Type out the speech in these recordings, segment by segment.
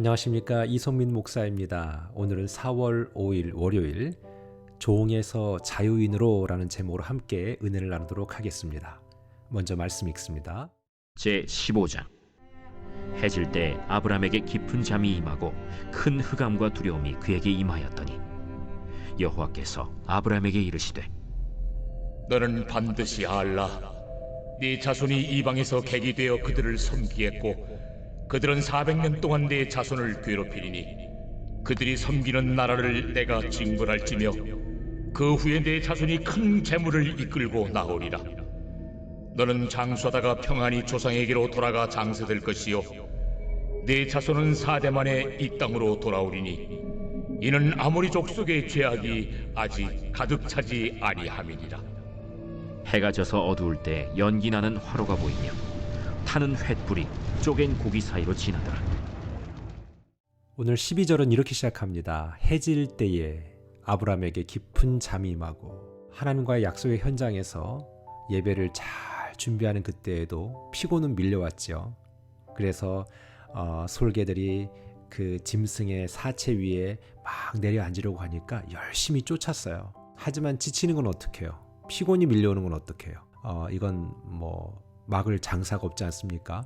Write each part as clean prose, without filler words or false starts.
안녕하십니까, 이성민 목사입니다. 오늘은 4월 5일 월요일 종에서 자유인으로 라는 제목으로 함께 은혜를 나누도록 하겠습니다. 먼저 말씀 읽습니다. 제15장. 해질 때 아브라함에게 깊은 잠이 임하고 큰 흑암과 두려움이 그에게 임하였더니 여호와께서 아브라함에게 이르시되 너는 반드시 알라. 네 자손이 이방에서 객이 되어 그들을 섬기겠고 그들은 400년 동안 네 자손을 괴롭히리니 그들이 섬기는 나라를 내가 징벌할지며 그 후에 네 자손이 큰 재물을 이끌고 나오리라. 너는 장수하다가 평안히 조상에게로 돌아가 장세될 것이요 네 자손은 4대 만에 이 땅으로 돌아오리니 이는 아모리 족속의 죄악이 아직 가득 차지 아니함이니라. 해가 져서 어두울 때 연기 나는 화로가 보이며 타는 횃불이 쪼갠 고기 사이로 지나더라. 오늘 12절은 이렇게 시작합니다. 해질 때에 아브라함에게 깊은 잠이 임하고 하나님과의 약속의 현장에서 예배를 잘 준비하는 그때에도 피곤은 밀려왔죠. 그래서 솔개들이 그 짐승의 사체 위에 막 내려앉으려고 하니까 열심히 쫓았어요. 하지만 지치는 건 어떡해요? 피곤이 밀려오는 건 어떡해요? 이건 막을 장사가 없지 않습니까?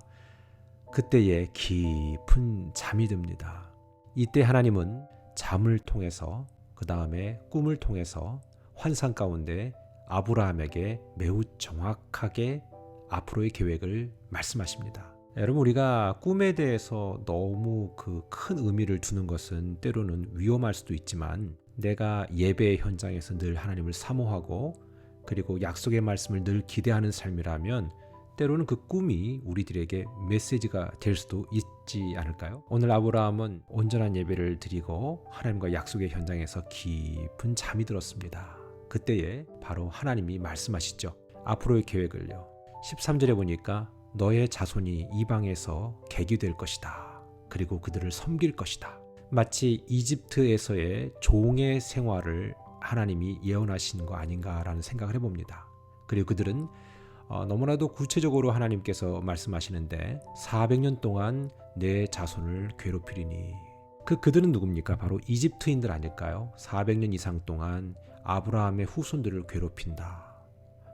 그때에 깊은 잠이 듭니다. 이때 하나님은 잠을 통해서 그 다음에 꿈을 통해서 환상 가운데 아브라함에게 매우 정확하게 앞으로의 계획을 말씀하십니다. 여러분, 우리가 꿈에 대해서 너무 그 큰 의미를 두는 것은 때로는 위험할 수도 있지만 내가 예배의 현장에서 늘 하나님을 사모하고 그리고 약속의 말씀을 늘 기대하는 삶이라면 때로는 그 꿈이 우리들에게 메시지가 될 수도 있지 않을까요? 오늘 아브라함은 온전한 예배를 드리고 하나님과 약속의 현장에서 깊은 잠이 들었습니다. 그때에 바로 하나님이 말씀하시죠. 앞으로의 계획을요. 13절에 보니까 너의 자손이 이방에서 객이 될 것이다. 그리고 그들을 섬길 것이다. 마치 이집트에서의 종의 생활을 하나님이 예언하신 거 아닌가라는 생각을 해봅니다. 그리고 그들은 너무나도 구체적으로 하나님께서 말씀하시는데 400년 동안 내 자손을 괴롭히리니 그들은 누굽니까? 바로 이집트인들 아닐까요? 400년 이상 동안 아브라함의 후손들을 괴롭힌다.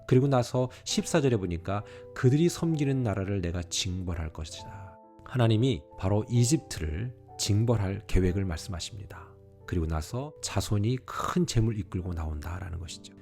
그리고 나서 14절에 보니까 그들이 섬기는 나라를 내가 징벌할 것이다. 하나님이 바로 이집트를 징벌할 계획을 말씀하십니다. 그리고 나서 자손이 큰 재물 이끌고 나온다라는 것이죠.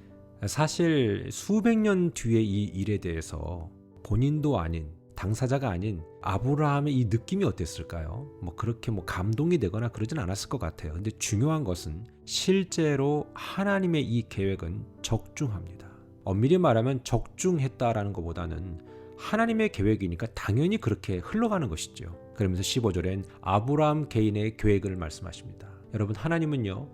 사실 수백 년 뒤에 이 일에 대해서 본인도 아닌 당사자가 아닌 아브라함의 이 느낌이 어땠을까요? 그렇게 감동이 되거나 그러진 않았을 것 같아요. 근데 중요한 것은 실제로 하나님의 이 계획은 적중합니다. 엄밀히 말하면 적중했다라는 것보다는 하나님의 계획이니까 당연히 그렇게 흘러가는 것이죠. 그러면서 15절엔 아브라함 개인의 계획을 말씀하십니다. 여러분, 하나님은요,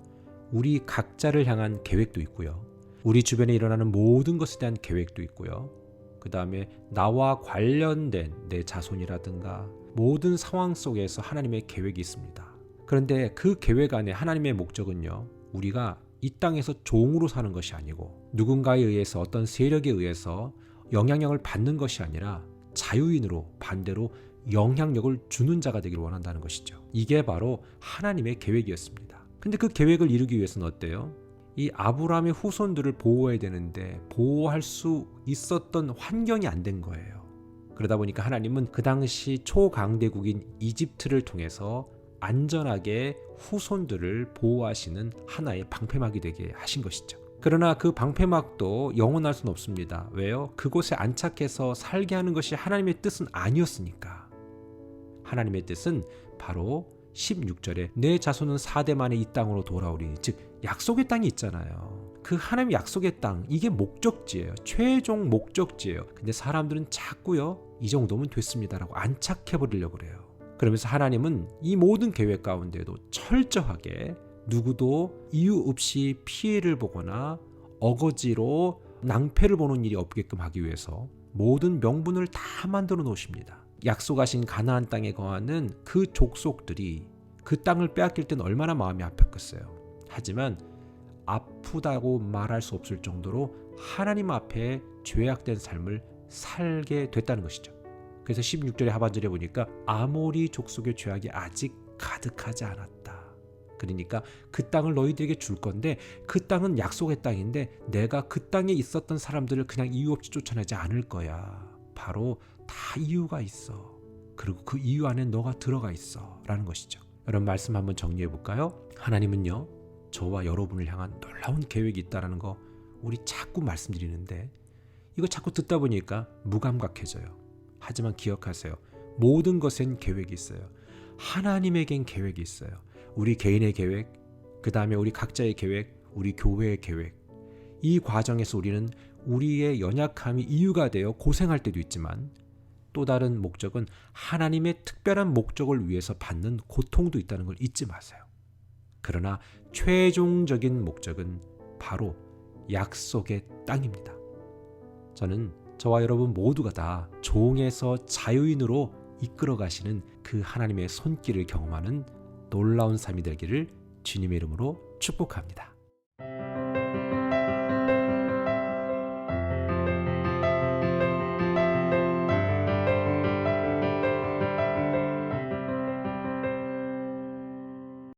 우리 각자를 향한 계획도 있고요. 우리 주변에 일어나는 모든 것에 대한 계획도 있고요. 그 다음에 나와 관련된 내 자손이라든가 모든 상황 속에서 하나님의 계획이 있습니다. 그런데 그 계획 안에 하나님의 목적은요, 우리가 이 땅에서 종으로 사는 것이 아니고 누군가에 의해서 어떤 세력에 의해서 영향력을 받는 것이 아니라 자유인으로 반대로 영향력을 주는 자가 되기를 원한다는 것이죠. 이게 바로 하나님의 계획이었습니다. 근데 그 계획을 이루기 위해서는 어때요? 이 아브라함의 후손들을 보호해야 되는데 보호할 수 있었던 환경이 안 된 거예요. 그러다 보니까 하나님은 그 당시 초강대국인 이집트를 통해서 안전하게 후손들을 보호하시는 하나의 방패막이 되게 하신 것이죠. 그러나 그 방패막도 영원할 수는 없습니다. 왜요? 그곳에 안착해서 살게 하는 것이 하나님의 뜻은 아니었으니까. 하나님의 뜻은 바로 16절에 내 자손은 4대 만에 이 땅으로 돌아오리니, 즉 약속의 땅이 있잖아요. 그 하나님의 약속의 땅, 이게 목적지예요. 최종 목적지예요. 근데 사람들은 자꾸요, 이 정도면 됐습니다라고 안착해버리려고 그래요. 그러면서 하나님은 이 모든 계획 가운데도 철저하게 누구도 이유 없이 피해를 보거나 어거지로 낭패를 보는 일이 없게끔 하기 위해서 모든 명분을 다 만들어 놓으십니다. 약속하신 가나안 땅에 거하는 그 족속들이 그 땅을 빼앗길 땐 얼마나 마음이 아팠겠어요. 하지만 아프다고 말할 수 없을 정도로 하나님 앞에 죄악된 삶을 살게 됐다는 것이죠. 그래서 16절의 하반절에 보니까 아모리 족속의 죄악이 아직 가득하지 않았다. 그러니까 그 땅을 너희들에게 줄 건데 그 땅은 약속의 땅인데 내가 그 땅에 있었던 사람들을 그냥 이유 없이 쫓아내지 않을 거야. 바로 다 이유가 있어. 그리고 그 이유 안에 너가 들어가 있어 라는 것이죠. 이런 말씀 한번 정리해 볼까요? 하나님은요, 저와 여러분을 향한 놀라운 계획이 있다는 거 우리 자꾸 말씀드리는데 이거 자꾸 듣다 보니까 무감각해져요. 하지만 기억하세요. 모든 것엔 계획이 있어요. 하나님에겐 계획이 있어요. 우리 개인의 계획, 그 다음에 우리 각자의 계획, 우리 교회의 계획. 이 과정에서 우리는 우리의 연약함이 이유가 되어 고생할 때도 있지만 또 다른 목적은 하나님의 특별한 목적을 위해서 받는 고통도 있다는 걸 잊지 마세요. 그러나 최종적인 목적은 바로 약속의 땅입니다. 저는 저와 여러분 모두가 다 종에서 자유인으로 이끌어 가시는 그 하나님의 손길을 경험하는 놀라운 삶이 되기를 주님의 이름으로 축복합니다.